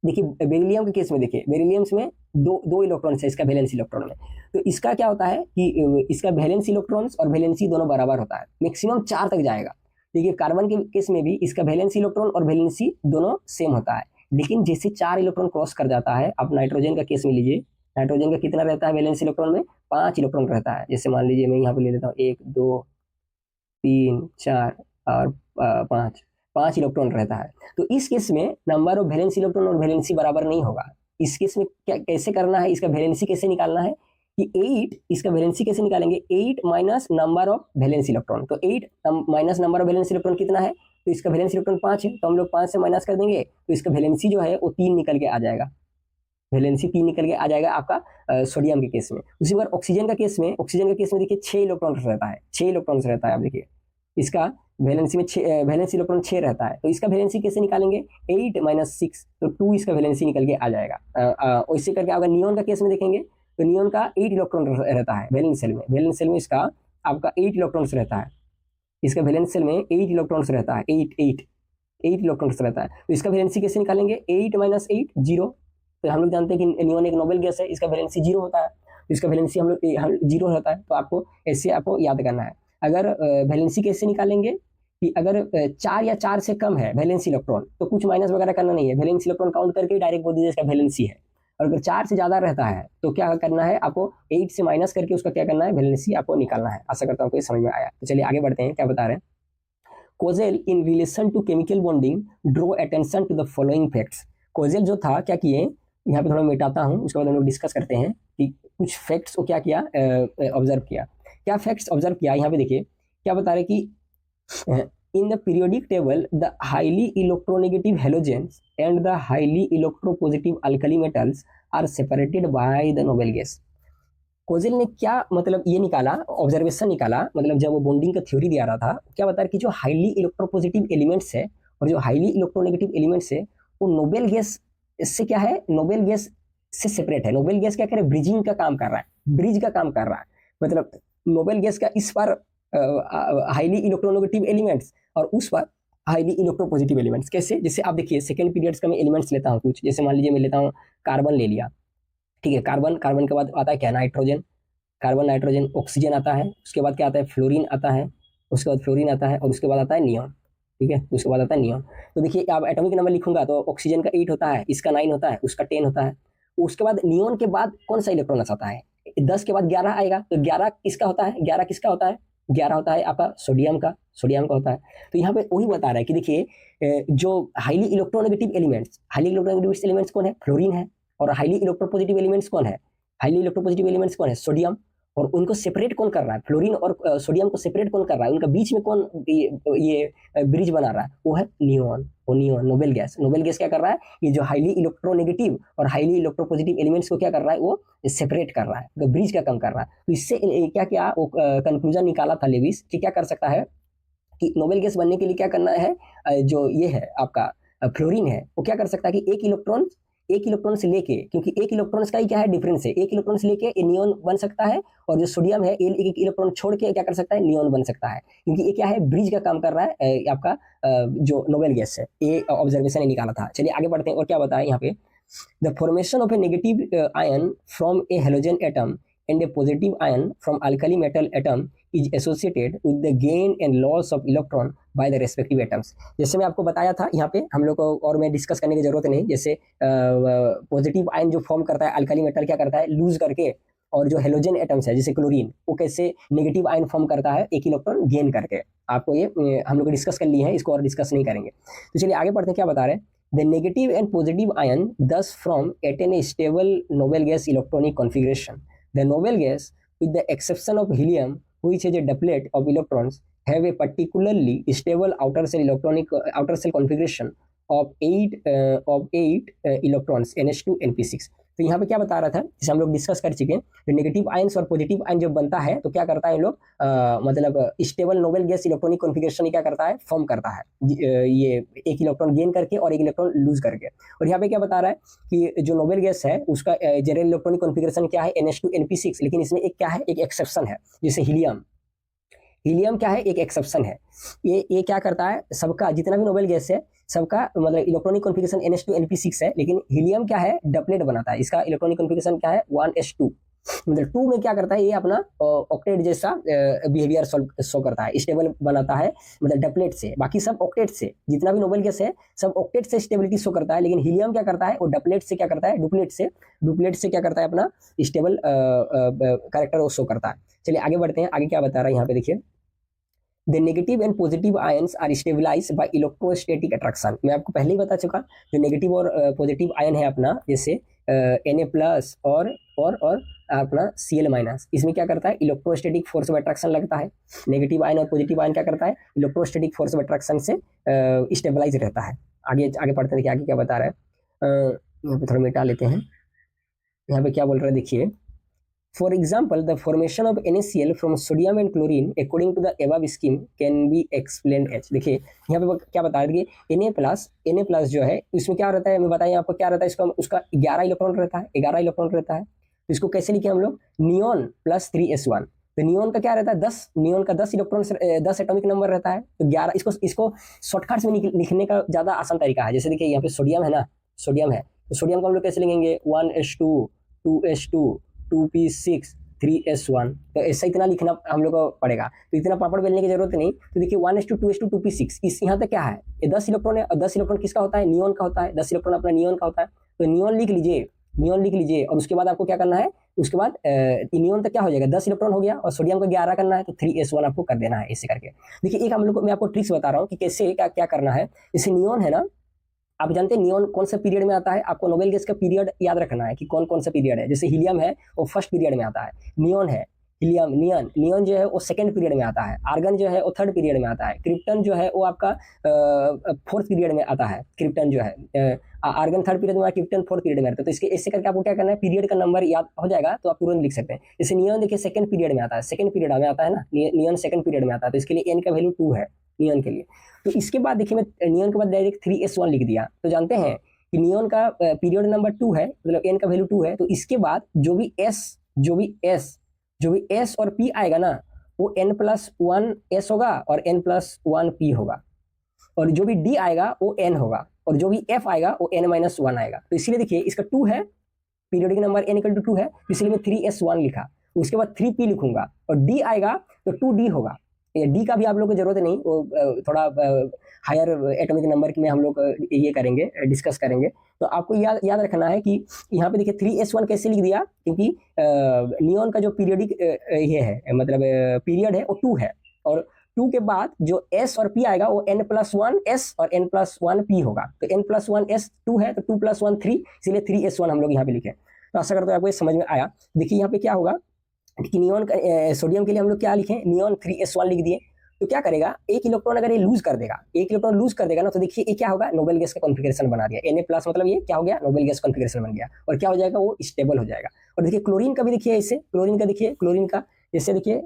देखिए बेरिलियम के केस में, देखिए बेरिलियम्स में 2 इलेक्ट्रॉन्स है इसका वैलेंस इलेक्ट्रॉन में, तो इसका क्या होता है कि इसका वैलेंस इलेक्ट्रॉन्स और वैलेंसी दोनों बराबर होता है, मैक्सिमम 4 तक जाएगा। देखिए कार्बन के केस में भी इसका वैलेंस इलेक्ट्रॉन और वैलेंसी दोनों सेम होता है, लेकिन जैसे 4 इलेक्ट्रॉन क्रॉस कर जाता है, आप नाइट्रोजन का केस में लीजिए, नाइट्रोजन का कितना रहता है वैलेंस इलेक्ट्रॉन में 5 इलेक्ट्रॉन रहता है। जैसे मान लीजिए मैं यहाँ पे ले लेता हूँ 1 2 3 4 और 5 इलेक्ट्रॉन रहता है। तो इस केस में नंबर ऑफ वैलेंस इलेक्ट्रॉन और वैलेंसी बराबर नहीं होगा। इस केस में क्या कैसे करना है, इसका वैलेंसी कैसे निकालना है कि 8, इसका वैलेंसी कैसे निकालेंगे 8 minus number of valence electron. तो 8 minus number of valence electron कितना है, तो इसका वैलेंस इलेक्ट्रॉन 5 है, तो हम लोग 5 से माइनस कर देंगे तो इसका वैलेंसी जो है वो 3 निकल के आ जाएगा, वैलेंसी 3 निकल के आ जाएगा आपका सोडियम के केस में। उसी बार ऑक्सीजन का केस में देखिए 6 इलेक्ट्रॉन रहता है, 6 इलेक्ट्रॉन रहता है। आप देखिए इसका वैलेंसी में वैलेंस इलेक्ट्रॉन 6 रहता है, तो इसका वैलेंसी कैसे निकालेंगे 8 माइनस 6, तो 2 इसका वैलेंसी निकल के आ जाएगा। वैसे करके अगर नियोन का केस में देखेंगे तो नियोन का 8 इलेक्ट्रॉन रहता है वैलेंस सेल में, वैलेंस सेल में इसका आपका 8 इलेक्ट्रॉन्स रहता है, इसका वैलेंस सेल में 8 इलेक्ट्रॉन्स रहता है, 8 8 इलेक्ट्रॉन्स रहता है। तो इसका वैलेंसी कैसे निकालेंगे, 8 माइनस 8 0। तो हम लोग जानते हैं कि नियॉन एक नोबेल गैस है, इसका वैलेंसी 0 होता है, तो इसका वैलेंसी हम लोग 0 होता है। तो आपको ऐसे आपको याद करना है। अगर वैलेंसी कैसे निकालेंगे कि अगर 4 या 4 से कम है वैलेंसी इलेक्ट्रॉन, तो कुछ माइनस वगैरह करना नहीं है, वैलेंसी इलेक्ट्रॉन काउंट करके डायरेक्ट बोल दीजिए इसका वैलेंसी है। और अगर 4 से ज्यादा रहता है तो क्या करना है आपको, 8 से माइनस करके उसका क्या करना है, वैलेंसी आपको निकालना है। आशा करता हूँ कि समझ में आया। तो चलिए आगे बढ़ते हैं, क्या बता रहे हैं। Kossel in relation to chemical bonding draw attention to the following facts. Kossel जो था क्या किए, यहाँ पे थोड़ा मिटाता हूँ, उसके बाद हम लोग डिस्कस करते हैं कि कुछ फैक्ट्स को क्या किया, ऑब्जर्व किया। क्या फैक्ट्स ऑब्जर्व किया, यहाँ पे देखिए क्या बता रहे कि in the periodic table the highly electronegative halogens and the highly electropositive alkali metals are separated by the noble gas। कोजेल ने क्या मतलब ये निकाला, ऑब्जर्वेशन निकाला, मतलब जब वो बॉन्डिंग का थ्योरी दिया रहा था, क्या बता रहा कि जो हाईली इलेक्ट्रोपॉजिटिव एलिमेंट्स है और जो हाईली इलेक्ट्रोनेगेटिव एलिमेंट्स है वो नोबेल गैस से क्या है, नोबेल गैस से सेपरेट है। नोबेल गैस क्या करे, ब्रिजिंग का काम कर रहा है, ब्रिज का काम कर रहा है। मतलब नोबेल गैस का इस पर हाईली इलेक्ट्रोनेगेटिव एलिमेंट्स और उस पर हाईली इलेक्ट्रोपॉजिटिव एलिमेंट्स। कैसे, जैसे आप देखिए सेकंड पीरियड्स का मैं एलिमेंट्स लेता हूँ कुछ, जैसे मान लीजिए मैं लेता हूँ कार्बन ले लिया, ठीक है, कार्बन, कार्बन के बाद आता है क्या, नाइट्रोजन, कार्बन नाइट्रोजन, ऑक्सीजन आता है, उसके बाद क्या आता है, फ्लोरीन आता है, उसके बाद फ्लोरीन आता है और उसके बाद आता है नियॉन, ठीक है, उसके बाद आता है नियॉन। तो देखिए आप एटॉमिक नंबर लिखूंगा तो ऑक्सीजन का 8 होता है, इसका 9 होता है, उसका 10 होता है। उसके बाद नियॉन के बाद कौन सा इलेक्ट्रॉन आता है, 10 के बाद 11 आएगा, तो 11 किसका होता है, 11 किसका होता है, 11 होता है आपका सोडियम का, सोडियम का होता है। तो यहाँ पे वही बता रहा है कि देखिए जो highly electronegative elements, highly electronegative elements कौन है, फ्लोरीन है, और हाईली इलेक्ट्रोपॉजिटिव एलिमेंट्स कौन है, हाईली इलेक्ट्रोपॉजिटिव एलिमेंट्स कौन है, सोडियम। और उनको सेपरेट कौन कर रहा है, फ्लोरीन और सोडियम को सेपरेट कौन कर रहा है, उनका बीच में कौन ये ब्रिज बना रहा है, वो है नियॉन। वो neon noble gas, noble gas क्या कर रहा है, ये जो हाईली इलेक्ट्रोनेगेटिव और हाईली इलेक्ट्रोपॉजिटिव एलिमेंट्स को क्या कर रहा है, वो सेपरेट कर रहा है, तो ब्रिज का काम कर रहा है। तो इससे क्या क्या वो कंक्लूजन निकाला था लेविस कि क्या कर सकता है कि नोबेल गैस बनने के लिए क्या करना है, जो ये है आपका फ्लोरीन है, वो क्या कर सकता है कि एक इलेक्ट्रॉन से लेके, क्योंकि एक इलेक्ट्रॉन का ही क्या है डिफरेंस है, एक इलेक्ट्रॉन से लेके ये नियॉन बन सकता है, और जो सोडियम है एक इलेक्ट्रॉन छोड़ के क्या कर सकता है, नियॉन बन सकता है, क्योंकि ये क्या है, ब्रिज का काम कर रहा है आपका जो नोबेल गैस है। ये ऑब्जर्वेशन निकाला था। चलिए आगे बढ़ते हैं और क्या बताया यहाँ पे, the formation of A negative ion from A halogen atom and a positive ion from alkali metal atom is associated with the gain and loss of electron by the respective atoms। जैसे मैं आपको बताया था, यहाँ पे हम लोग को और मैं डिस्कस करने की जरूरत नहीं। जैसे पॉजिटिव आयन जो फॉर्म करता है अल्कली मेटल क्या करता है, लूज करके, और जो हेलोजन एटम्स है जैसे क्लोरीन, वो कैसे नेगेटिव आयन फॉर्म करता है एक इलेक्ट्रॉन गेन करके। आपको ये हम लोग डिस्कस कर लिए हैं, इसको और डिस्कस नहीं करेंगे। तो चलिए आगे बढ़ते हैं, क्या बता रहे हैं, the negative and positive ion thus from attain a stable noble gas electronic configuration। The noble gas, with the exception of helium, which has a doublet of electrons, have a particularly stable outer cell configuration of 8 electrons NH2 NP6। तो यहाँ पे क्या बता रहा था, जिसे हम लोग डिस्कस कर चुके हैं, जो नेगेटिव आयंस और पॉजिटिव आयन जब बनता है तो क्या करता है, लोग मतलब stable noble gas electronic configuration क्या करता है, फॉर्म करता है, ये एक इलेक्ट्रॉन गेन करके और एक इलेक्ट्रॉन लूज करके। और यहाँ पे क्या बता रहा है कि जो नोबेल गैस है उसका जनरल इलेक्ट्रॉनिक कॉन्फ़िगरेशन क्या है, NH2 NP6, लेकिन इसमें एक क्या है, एक एक्सेप्शन है, जैसे हीलियम। हीलियम क्या है, एक एक्सेप्शन है। ये क्या करता है, सबका जितना भी नोबेल गैस है सबका मतलब इलेक्ट्रॉनिक कॉन्फ़िगरेशन NH2 NP6 है, लेकिन हीलियम क्या है, डबलेट बनाता है। इसका इलेक्ट्रॉनिक कॉन्फ़िगरेशन क्या है, 1s2। मतलब 2 में क्या करता है, ये अपना ऑक्टेट जैसा बिहेवियर शो करता है, स्टेबल बनाता है, मतलब डबलेट से। बाकी सब ऑक्टेट से, जितना भी नोबेल गैस है सब ऑक्टेट से स्टेबिलिटी शो करता है, लेकिन हीलियम क्या करता है, वो डबलेट से क्या करता है, डुप्लेट से क्या करता है, अपना स्टेबल कैरेक्टर वो शो करता है। चलिए आगे बढ़ते हैं, आगे क्या बता रहा है यहाँ पे देखिए, The negative and positive ions are stabilized by electrostatic attraction। मैं आपको पहले ही बता चुका, जो नेगेटिव और पॉजिटिव आयन है अपना, जैसे Na प्लस और अपना Cl माइनस, इसमें क्या करता है, इलेक्ट्रोस्टैटिक फोर्स ऑफ अट्रैक्शन लगता है। नेगेटिव आयन और पॉजिटिव आयन क्या करता है, इलेक्ट्रोस्टैटिक फोर्स ऑफ अट्रैक्शन से स्टेबलाइज रहता है। आगे पढ़ते हैं कि आगे क्या बता रहा है, यहाँ पे थोड़ा मिटा लेते हैं। यहाँ पे क्या बोल रहा है देखिए, For example, the formation of NaCl from sodium and chlorine according to the above scheme can be explained as। देखिए यहाँ पे क्या बता रहे हैं, Na प्लस जो है इसमें क्या रहता है, मैं बताइए आपको क्या रहता है, इसका उसका 11 इलेक्ट्रॉन रहता है, 11 इलेक्ट्रॉन रहता है। तो इसको कैसे लिखे हम लोग, नियॉन प्लस 3s1। तो नियोन का क्या रहता है 10, नियोन का 10 इलेक्ट्रॉन 10 एटॉमिक नंबर रहता है। तो 11 इसको शॉर्टकट में लिखने का ज्यादा आसान तरीका है। जैसे देखिए यहाँ पे सोडियम है ना, सोडियम है, तो सोडियम को हम लोग कैसे लिखेंगे 1s2 2s2 2p6 3s1। तो ऐसा इतना लिखना हम लोग को पड़ेगा, तो इतना पापड़ बेलने की जरूरत नहीं। तो देखिए 1s2 2s2 2p6 इस यहाँ तक क्या है, ये 10 इलेक्ट्रॉन है, और 10 इलेक्ट्रॉन किसका होता है, नियोन का होता है। 10 इलेक्ट्रॉन अपना नियोन का होता है, तो नियोन लिख लीजिए, नियोन लिख लीजिए। और उसके बाद आपको क्या करना है, उसके बाद नियोन तक क्या हो जाएगा 10 इलेक्ट्रॉन हो गया, और सोडियम को 11 करना है, तो 3s1 आपको कर देना है ऐसे करके। देखिए एक हम लोग को मैं आपको ट्रिक्स बता रहा हूँ कि कैसे क्या क्या करना है। जैसे नियोन है ना, आप जानते हैं नियोन कौन सा पीरियड में आता है, आपको नोबेल गैस का पीरियड याद रखना है कि कौन कौन सा पीरियड है। जैसे हीलियम है वो फर्स्ट पीरियड में आता है, नियोन है हीलियम नियन नियन जो है वो सेकंड पीरियड में आता है, आर्गन जो है वो थर्ड पीरियड में आता है, क्रिप्टन जो है वो आपका फोर्थ पीरियड में आता है। क्रिप्टन जो है आर्गन थर्ड पीरियड में, क्रिप्टन फोर्थ पीरियड में आता है। तो इसके ऐसे करके आपको क्या करना है, पीरियड का नंबर याद हो जाएगा तो आप तुरंत लिख सकते हैं। जैसे नियन देखिए सेकंड पीरियड में आता है, सेकंड पीरियड में आता है ना, नियन सेकंड पीरियड में आता है, तो इसके लिए एन का वैल्यू 2 है नियन के लिए। तो इसके बाद देखिए मैं नियन के बाद डायरेक्ट 3s1 लिख दिया। तो जानते हैं कि नियन का पीरियड नंबर 2 है, मतलब एन का वैल्यू 2 है। तो इसके बाद जो भी एस और पी आएगा ना, वो n+1 s होगा और n+1 p होगा, और जो भी डी आएगा वो n होगा, और जो भी एफ आएगा वो n-1 आएगा। तो इसीलिए देखिए इसका 2 है, पीरियोडिक नंबर n=2 है, इसलिए मैं 3s1 लिखा। उसके बाद 3p लिखूंगा, और डी आएगा तो 2d होगा। डी का भी आप लोग को जरूरत नहीं, वो थोड़ा हायर एटॉमिक नंबर में हम लोग ये करेंगे, डिस्कस करेंगे। तो आपको याद रखना है कि यहाँ पे देखिए 3s1 कैसे लिख दिया, क्योंकि नियॉन का जो पीरियडिक ये है, मतलब पीरियड है वो 2 है, और 2 के बाद जो s और p आएगा वो n+1s और n+1p होगा। तो n+1s 2 है, तो 2+1 3, इसलिए 3s1 हम लोग यहाँ पे लिखे। तो आशा करते हैं आपको ये समझ में आया। देखिए यहाँ पे क्या होगा कि नियॉन सोडियम के लिए हम लोग क्या लिखे, नियॉन 3s1 लिख दिए। तो क्या करेगा, एक इलेक्ट्रॉन अगर ये लूज कर देगा, एक इलेक्ट्रॉन लूज कर देगा ना, तो देखिए ये क्या होगा, नोबेल गैस का कॉन्फिगरेशन बना दिया। Na+ मतलब ये क्या हो गया, नोबेल गैस कॉन्फिगरेशन बन गया, और क्या हो जाएगा, वो स्टेबल हो जाएगा। और देखिए क्लोरीन का भी देखिए ऐसे, क्लोरीन का देखिए, क्लोरीन का जैसे देखिए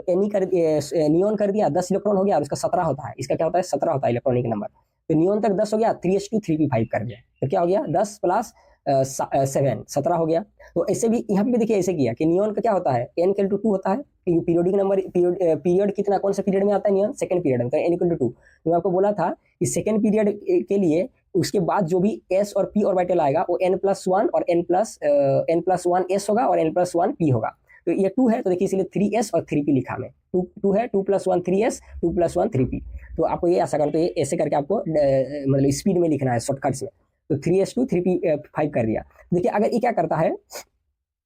नियॉन कर दिया 10 इलेक्ट्रॉन हो गया, और इसका 17 होता है, इसका क्या होता है 17 होता है इलेक्ट्रॉनिक नंबर। तो नियॉन तक 10 हो गया, 3s2 3p5 कर दिया, तो क्या हो गया 10 + 7 17 हो गया। तो ऐसे भी यहाँ पे देखिए ऐसे किया कि नियॉन का क्या होता है n=2 होता है, पीरियोडिक नंबर पीरियड कितना, कौन सा पीरियड में आता है नियॉन, सेकंड पीरियड में, तो n=2। तो मैं आपको बोला था कि सेकंड पीरियड के लिए उसके बाद जो भी s और p ऑर्बिटल आएगा वो n+1 और n+1s होगा और n+1p होगा। तो ये 2 है, तो देखिए इसलिए 3s और 3p लिखा मैं, 2 है, 2+1 3s, 2+1 3p। तो आपको ये आशा करते हैं ऐसे करके आपको मतलब स्पीड में लिखना है, शॉर्टकट्स में। तो 3s2 3p5 कर दिया। देखिए अगर ये क्या करता है,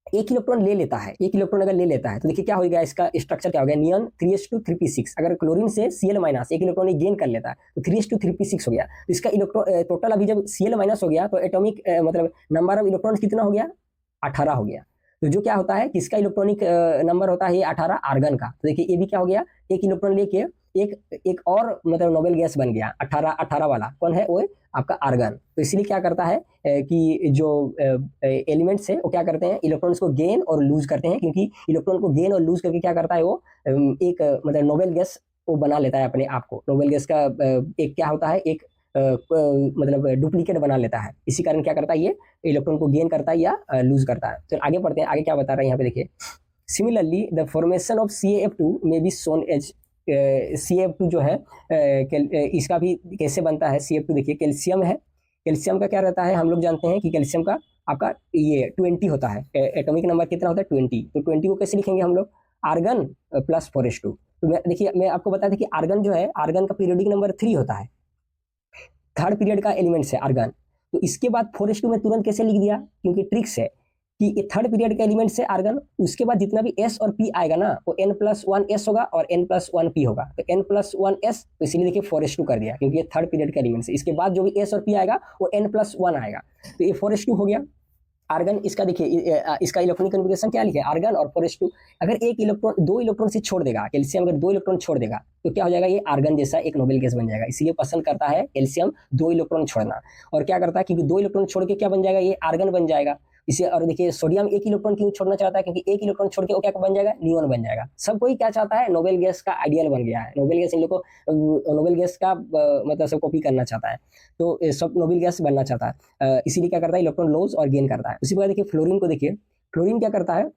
एक इलेक्ट्रॉन ले लेता है, एक इलेक्ट्रॉन अगर ले लेता है, तो देखिए क्या हो गया, इसका स्ट्रक्चर क्या हो गया, नियॉन 3s2 3p6। अगर क्लोरीन से Cl- एक इलेक्ट्रॉन गेन कर लेता है, तो 3s2 3p6 हो गया। तो इसका इलेक्ट्रॉन टोटल अभी जब Cl- हो गया, तो एटॉमिक मतलब नंबर ऑफ इलेक्ट्रॉन कितना हो गया, 18 हो गया। तो जो क्या होता है, किसका इलेक्ट्रॉनिक नंबर होता है ये 18, आर्गन का। तो देखिए ये भी क्या हो गया, एक इलेक्ट्रॉन लेके एक और मतलब नोबेल गैस बन गया 18 वाला, कौन है वो, आपका आर्गन। तो इसलिए क्या करता है कि जो एलिमेंट्स है वो क्या करते हैं, इलेक्ट्रॉन्स को गेन और लूज करते हैं, क्योंकि इलेक्ट्रॉन को गेन और लूज करके क्या करता है वो एक मतलब नोबेल गैस वो बना लेता है अपने आप को। नोबेल गैस का एक क्या होता है, एक मतलब डुप्लीकेट बना लेता है। इसी कारण क्या करता है, ये इलेक्ट्रॉन को गेन करता है या लूज करता है। तो आगे पढ़ते हैं, आगे क्या बता रहे हैं यहाँ पे देखिए, similarly the formation of CaF2 में बी सोन एज CaF2 जो है इसका भी कैसे बनता है CaF2। देखिए कैल्शियम है, कैल्शियम का क्या रहता है, हम लोग जानते हैं कि कैल्शियम का आपका ये 20 होता है, एटॉमिक नंबर कितना होता है 20। तो 20 को कैसे लिखेंगे हम लोग, आर्गन + 4s2। तो देखिए मैं आपको बता दें कि आर्गन जो है, आर्गन का पीरियोडिक नंबर 3 होता है, थर्ड पीरियड का एलिमेंट्स है आर्गन। तो इसके बाद 4s2 में तुरंत कैसे लिख दिया, क्योंकि ट्रिक्स है कि ये थर्ड पीरियड का एलिमेंट से आर्गन, उसके बाद जितना भी s और p आएगा ना वो n+1s होगा और n+1p होगा। तो n+1s, तो इसलिए देखिए 4s2 कर दिया, क्योंकि ये थर्ड पीरियड का एलिमेंट है। इसके बाद जो भी s और p आएगा वो n+1 आएगा, तो ये 4s2 हो गया। आर्गन इसका देखिए इसका इलेक्ट्रॉनिक कॉन्फ़िगरेशन क्या लिखे, आर्गन और 4s2। अगर एक इलेक्ट्रॉन 2 इलेक्ट्रॉन से छोड़ देगा, कैल्शियम अगर 2 इलेक्ट्रॉन छोड़ देगा, तो क्या हो जाएगा, ये आर्गन जैसा एक नोबेल गैस बन जाएगा। इसलिए पसंद करता है कैल्शियम 2 इलेक्ट्रॉन छोड़ना। और क्या करता है, क्योंकि 2 इलेक्ट्रॉन छोड़ के क्या बन जाएगा, ये आर्गन बन जाएगा इसे। और देखिए सोडियम 1 इलेक्ट्रॉन क्यों छोड़ना चाहता है, क्योंकि 1 इलेक्ट्रॉन छोड़ के वो क्या बन जाएगा, नियॉन बन जाएगा। सब कोई क्या चाहता है, नोबेल गैस का आइडियल बन गया है, नोबेल गैस इन लोग को नोबेल गैस का मतलब सब कॉपी करना चाहता है, तो सब नोबेल गैस बनना चाहता है। इसीलिए क्या करता है, इलेक्ट्रॉन लॉस और गेन करता है। उसी प्रकार देखिए फ्लोरीन को देखिए, फ्लोरीन क्या करता है,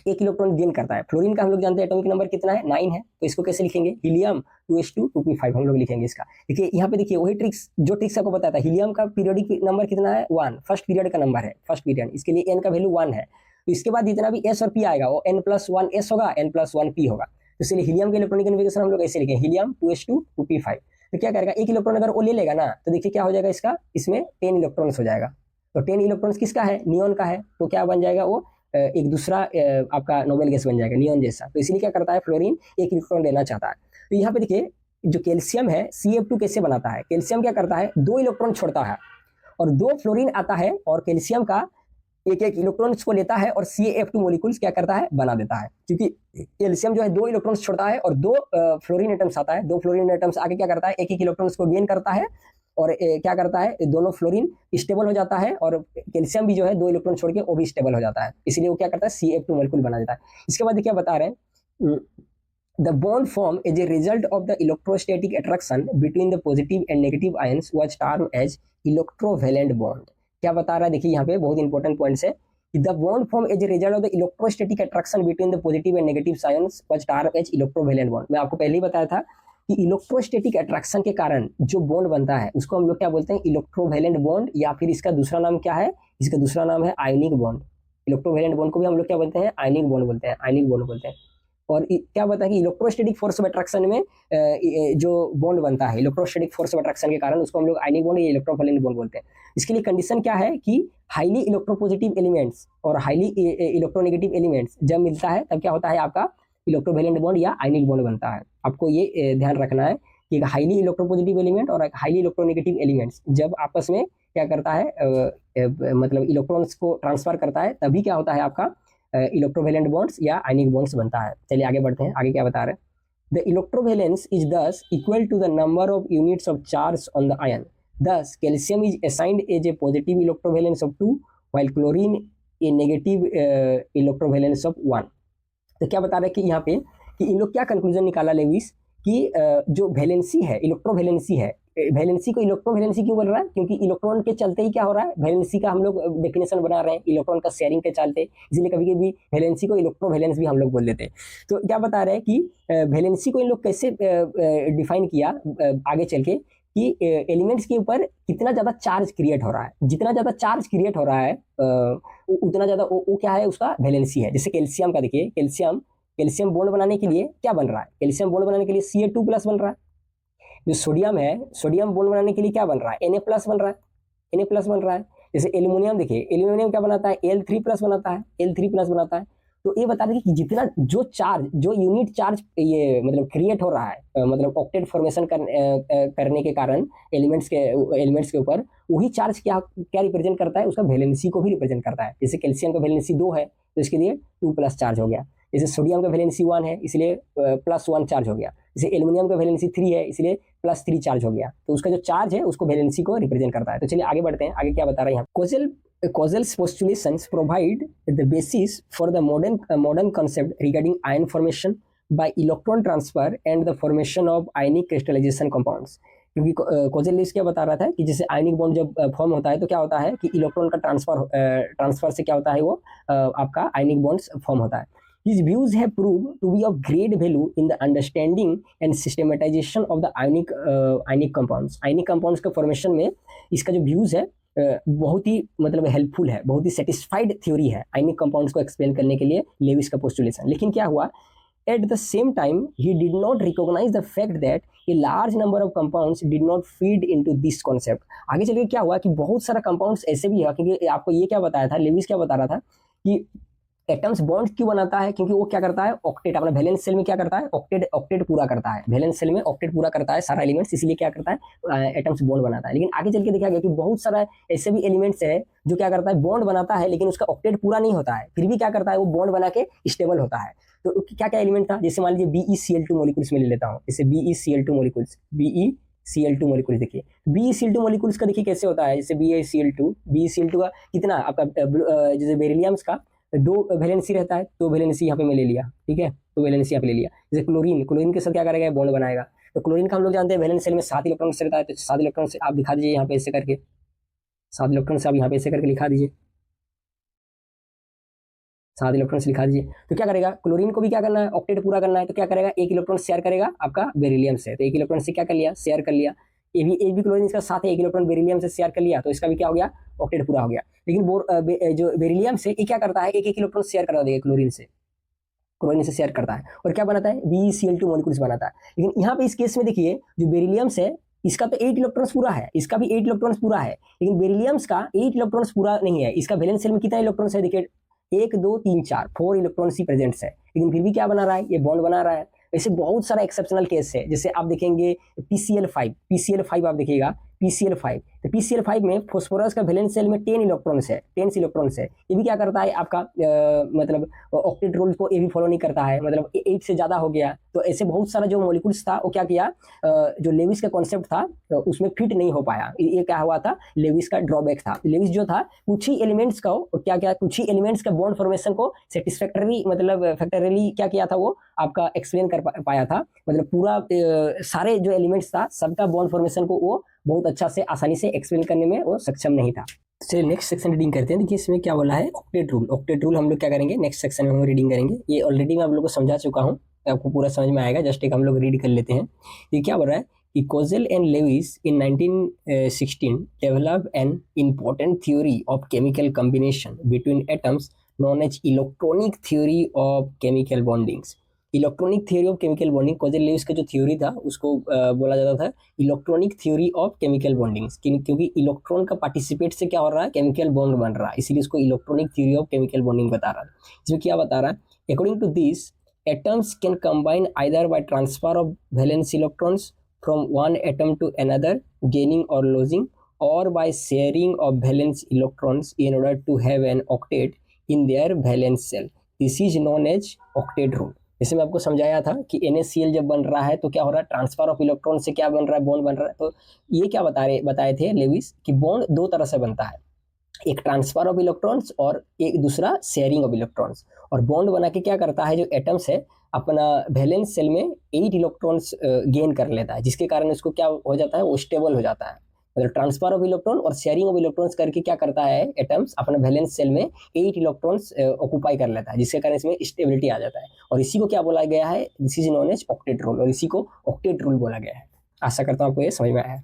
एक इलेक्ट्रॉन गेन करता है। फ्लोरीन का हम लोग जानते हैं एटॉमिक नंबर कितना है, 9 है, तो इसको कैसे लिखेंगे, हीलियम 2s2 2p5 हम लोग लिखेंगे इसका। देखिए यहाँ पे देखिए वही ट्रिक्स जो ट्रिक्स आपको बताया था, हीलियम का पीरियोडिक नंबर कितना है, 1, फर्स्ट पीरियड का नंबर है, फर्स्ट पीरियड, इसके लिए n का वैल्यू 1 है। तो इसके बाद जितना भी s और p आएगा वो n+1s होगा, n+1p होगा। तो इसलिए हीलियम के इलेक्ट्रॉनिक कन्फिगरेशन हम लोग ऐसे लिखेंगे, हीलियम 2s2 2p5। तो क्या करेगा, एक इलेक्ट्रॉन अगर वो ले लेगा ना, तो देखिए क्या हो जाएगा इसका, इसमें 10 इलेक्ट्रॉन्स हो जाएगा। तो 10 इलेक्ट्रॉन्स किसका है, नियॉन का है, तो क्या बन जाएगा वो एक दूसरा आपका नोबेल गैस बन जाएगा नियॉन जैसा। तो इसलिए क्या करता है, फ्लोरीन एक इलेक्ट्रॉन लेना चाहता है। तो यहाँ पे देखिए जो कैल्शियम है CF2 कैसे बनाता है, कैल्शियम क्या करता है, 2 इलेक्ट्रॉन छोड़ता है और 2 फ्लोरीन आता है और कैल्शियम का एक एक इलेक्ट्रॉन को लेता है और CF2 मॉलिक्यूल्स क्या करता है, बना देता है। क्योंकि कैल्शियम जो है 2 इलेक्ट्रॉन छोड़ता है और 2 फ्लोरीन एटम्स आता है, 2 फ्लोरीन एटम्स आके क्या करता है, एक एक इलेक्ट्रॉन को गेन करता है और क्या करता है, दोनों फ्लोरीन स्टेबल हो जाता है और कैल्शियम भी जो है 2 इलेक्ट्रॉन छोड़ के वो भी स्टेबल हो जाता है, इसलिए वो क्या करता है, CF2 मॉलिक्यूल बना देता है। इसके बाद क्या बता रहे हैं, the bond formed as a result of the electrostatic attraction between the positive and negative ions was termed as electrovalent bond। क्या बता रहा है, देखिए यहाँ पे बहुत इंपॉर्टेंट पॉइंट्स है। The bond formed as a result of the electrostatic attraction between the positive and negative ions was termed as electrovalent bond। मैं आपको पहले ही बताया था कि इलेक्ट्रोस्टैटिक अट्रैक्शन के कारण जो बॉन्ड बनता है उसको हम लोग क्या बोलते हैं, इलेक्ट्रोवेलेंट बॉन्ड, या फिर इसका दूसरा नाम क्या है, इसका दूसरा नाम है आयनिक बॉन्ड। इलेक्ट्रोवेलेंट बॉन्ड को भी हम लोग क्या बोलते हैं, आयनिक बॉन्ड बोलते हैं, आयनिक बॉन्ड बोलते हैं। और क्या बता है कि इलेक्ट्रोस्टैटिक फोर्स ऑफ अट्रैक्शन में जो बॉन्ड बनता है इलेक्ट्रोस्टैटिक फोर्स ऑफ अट्रैक्शन के कारण उसको हम लोग आयनिक बॉन्ड या इलेक्ट्रोवेलेंट बॉन्ड बोलते हैं। इसके लिए कंडीशन क्या है कि हाईली इलेक्ट्रोपॉजिटिव एलिमेंट्स और हाईली इलेक्ट्रोनेगेटिव एलिमेंट्स जब मिलता है तब क्या होता है, आपका इलेक्ट्रोवेलेंट बॉन्ड या आयनिक बॉन्ड बनता है। आपको ये ध्यान रखना है कि हाईली इलेक्ट्रोपॉजिटिव एलिमेंट और हाईली इलेक्ट्रोनेगेटिव एलिमेंट्स जब आपस में क्या करता है, मतलब इलेक्ट्रॉन्स को ट्रांसफर करता है, तभी क्या होता है आपका इलेक्ट्रोवेलेंट बॉन्ड्स या आयनिक बॉन्ड्स बनता है। चलिए आगे बढ़ते हैं, आगे क्या बता रहे हैं, the electrovalence is thus equal to the number of units of charge on the ion. Thus calcium is assigned as a positive electrovalence of 2 while chlorine a negative electrovalence of 1। तो क्या बता रहे हैं कि यहाँ पे कि इन लोग क्या कंक्लूजन निकाला लेविस कि जो वैलेंसी है, इलेक्ट्रोवैलेंसी है, वैलेंसी को इलेक्ट्रोवैलेंसी क्यों बोल रहा है, क्योंकि इलेक्ट्रॉन के चलते ही क्या हो रहा है, वैलेंसी का हम लोग डेफिनेशन बना रहे हैं इलेक्ट्रॉन का शेयरिंग के चलते, इसलिए कभी कभी वैलेंसी को इलेक्ट्रोवैलेंस भी हम लोग बोल देते हैं। तो क्या बता रहे हैं कि वैलेंसी को इन लोग कैसे डिफाइन किया आगे चल के कि एलिमेंट्स के ऊपर कितना ज्यादा चार्ज क्रिएट हो रहा है, जितना ज्यादा चार्ज क्रिएट हो रहा है उतना ज्यादा वो क्या है, उसका वैलेंसी है। जैसे कैल्शियम का देखिए, कैल्शियम बॉन्ड बनाने के लिए क्या बन रहा है, कैल्शियम बॉन्ड बनाने के लिए Ca2+ बन रहा है। जो सोडियम है, सोडियम बॉन्ड बनाने के लिए क्या बन रहा है, Na+ बन रहा है, Na+ बन रहा है। जैसे एल्यूमिनियम देखिए, एल्यूमिनियम क्या बनाता है, Al3+ बनाता है, Al3+ बनाता है। तो ये बता दें कि जितना जो चार्ज, जो यूनिट चार्ज ये मतलब क्रिएट हो रहा है, मतलब ऑक्टेट फॉर्मेशन करने के कारण एलिमेंट्स के ऊपर, वही चार्ज क्या क्या रिप्रेजेंट करता है, उसका वैलेंसी को भी रिप्रेजेंट करता है। जैसे कैल्शियम का वैलेंसी 2 है तो इसके लिए 2+ चार्ज हो गया। जैसे सोडियम का वैलेंसी 1 है इसलिए +1 चार्ज हो गया। जैसे एल्यूमिनियम का वैलेंसी 3 है इसलिए +3 चार्ज हो गया। तो उसका जो चार्ज है उसको वैलेंसी को रिप्रेजेंट करता है। तो चलिए आगे बढ़ते हैं, आगे क्या बता रहे हैं यहाँ, Causal's postulations provide the basis for the modern concept regarding ion formation by electron transfer and the formation of ionic crystallization compounds। क्योंकि कोजेलिस क्या बता रहा था कि जैसे आयनिक बॉन्ड जब फॉर्म होता है तो क्या होता है कि इलेक्ट्रॉन का ट्रांसफर से क्या होता है, वो आपका आयनिक बॉन्ड्स फॉर्म होता है। His views have proved to be of great value in the understanding and systematization of the ionic compounds। ionic compounds के फॉर्मेशन में इसका जो व्यूज है बहुत ही मतलब हेल्पफुल है, बहुत ही सेटिस्फाइड थ्योरी है आयनिक कंपाउंड्स को एक्सप्लेन करने के लिए लेविस का पोस्टुलेशन। लेकिन क्या हुआ, at the same time he did not recognise the fact that a large number of compounds did not feed into this concept. आगे चलिए क्या हुआ कि बहुत सारा कंपाउंड्स ऐसे भी है, क्योंकि आपको ये क्या बताया था, लेविस क्या बता रहा था कि एटम्स बॉन्ड क्यों बनाता है, क्योंकि वो क्या करता है, ऑक्टेट अपना वैलेंस सेल में क्या करता है, ऑक्टेट पूरा करता है, वैलेंस सेल में ऑक्टेट पूरा करता है सारा एलिमेंट्स, इसलिए क्या करता है, एटम्स बॉन्ड बनाता है। लेकिन आगे चल के देखा गया कि बहुत सारा ऐसे भी एलिमेंट्स है जो क्या करता है, बॉन्ड बनाता है लेकिन उसका ऑक्टेट पूरा नहीं होता है, फिर भी क्या करता है, वो बॉन्ड बना के स्टेबल होता है। तो क्या क्या एलिमेंट था, जैसे मान लीजिए BeCl2 मॉलिक्यूल्स में ले लेता हूँ, जैसे BeCl2 मॉलिक्यूल्स, BeCl2 मॉलिक्यूल्स देखिए, BeCl2 मॉलिक्यूल्स का देखिए कैसे होता है, जैसे BeCl2 का कितना आपका जैसे बेरिलियम्स का 2 वैलेंसी रहता है, तो वैलेंसी यहाँ पे मैं ले लिया, ठीक है, तो वैलेंसी यहाँ पे ले लिया। जैसे क्लोरीन के साथ क्या करेगा, बॉन्ड बनाएगा। तो क्लोरीन का हम लोग जानते हैं वैलेंस सेल में 7 इलेक्ट्रॉन रहता है, तो 7 इलेक्ट्रॉन से आप दिखा दीजिए यहाँ पे ऐसे करके, 7 इलेक्ट्रॉन से आप यहाँ पे ऐसे करके लिखा दीजिए, 7 इलेक्ट्रॉन से लिखा दीजिए। तो क्या करेगा, क्लोरीन को भी क्या करना है, ऑक्टेट पूरा करना है, तो क्या करेगा, 1 इलेक्ट्रॉन शेयर करेगा आपका बेरिलियम से, तो 1 इलेक्ट्रॉन से क्या कर लिया, शेयर कर लिया। ये भी क्लोरीन इसका साथ है, 1 इलेक्ट्रॉन बेरिलियम से शेयर कर लिया, तो इसका भी क्या हो गया, ऑक्टेट पूरा हो गया। लेकिन जो बेरिलियम से ये क्या करता है, 1 इलेक्ट्रॉन शेयर करा देगा क्लोरीन से शेयर करता है, और क्या बनाता है, BeCl2 मॉलिक्यूल्स बनाता है। लेकिन यहाँ पे इस केस में देखिए, जो बेरिलियम है इसका तो 8 इलेक्ट्रॉन्स पूरा है, इसका भी 8 इलेक्ट्रॉन्स पूरा है, लेकिन बेरिलियम्स का 8 इलेक्ट्रॉन्स पूरा नहीं है। इसका वैलेंस शेल में कितना इलेक्ट्रॉन्स है, देखिए 1 2 3 4 इलेक्ट्रॉन्स ही प्रेजेंट है, लेकिन फिर भी क्या बना रहा है, ये बॉन्ड बना रहा है। ऐसे बहुत सारा एक्सेप्शनल केस है, जैसे आप देखेंगे PCl5 आप देखिएगा, PCl5, तो PCl5 में फॉस्फोरस का वैलेंस शेल में 10 इलेक्ट्रॉन्स है, ये भी क्या करता है आपका मतलब ऑक्टेट रूल को ये भी फॉलो नहीं करता है, मतलब 8 से ज्यादा हो गया। तो ऐसे बहुत सारा जो मॉलिक्यूल्स था वो क्या किया, जो लेविस का कॉन्सेप्ट था उसमें फिट नहीं हो पाया। ये क्या हुआ था, लेविस का ड्रॉबैक था। लेविस जो था कुछ ही एलिमेंट्स का कुछ ही एलिमेंट्स का बॉन्ड फॉर्मेशन को सेटिस्फैक्टरी मतलब फैक्टरली क्या किया था, वो आपका एक्सप्लेन कर पाया था, मतलब पूरा सारे जो एलिमेंट्स था सबका बॉन्ड फॉर्मेशन को वो बहुत अच्छा से आसानी से एक्सप्लेन करने में वो सक्षम नहीं था। चलिए नेक्स्ट सेक्शन रीडिंग करते हैं। देखिए इसमें क्या बोला है, ऑक्टेट रूल हम लोग क्या करेंगे, नेक्स्ट सेक्शन में हम रीडिंग करेंगे। ये ऑलरेडी मैं आप लोग को समझा चुका हूँ, आपको पूरा समझ में आएगा, जस्ट एक हम लोग रीड कर लेते हैं। ये क्या बोल रहा है कि Kossel and Lewis in 1916 develop an important theory of chemical combination between atoms known as electronic theory of chemical bondings. Electronic theory of chemical bonding, Kossel Lewis का जो थ्योरी था उसको बोला जाता था electronic theory of chemical bondings, क्योंकि electron का participate से क्या हो रहा है, केमिकल बॉन्ड बन रहा है, इसीलिए इसको electronic theory of chemical bonding बता रहा है। इसमें क्या बता रहा है, according to this atoms can combine either by transfer of valence electrons from one atom to another, gaining or losing, or by sharing of valence electrons in order to have an octet in their valence shell. This is known as octet rule. जैसे मैं आपको समझाया था कि NaCl जब बन रहा है तो क्या हो रहा है, ट्रांसफर ऑफ इलेक्ट्रॉन से क्या बन रहा है, बॉन्ड बन रहा है। तो ये क्या बताए थे लेविस कि बॉन्ड 2 तरह से बनता है, एक ट्रांसफर ऑफ इलेक्ट्रॉन्स और एक दूसरा शेयरिंग ऑफ इलेक्ट्रॉन्स। और बॉन्ड बना के क्या करता है, जो एटम्स है अपना वैलेंस शेल में 8 इलेक्ट्रॉन्स गेन कर लेता है, जिसके कारण इसको क्या हो जाता है, वो स्टेबल हो जाता है। मतलब ट्रांसफर ऑफ इलेक्ट्रॉन और शेयरिंग ऑफ इलेक्ट्रॉन्स करके क्या करता है, एटम्स अपना वैलेंस शेल में 8 इलेक्ट्रॉन्स ऑक्यूपाई कर लेता है, जिसके कारण इसमें स्टेबिलिटी आ जाता है। और इसी को क्या बोला गया है, this is known as octet rule, और इसी को ऑक्टेट रूल बोला गया है। आशा करता हूँ आपको ये समझ में आया है।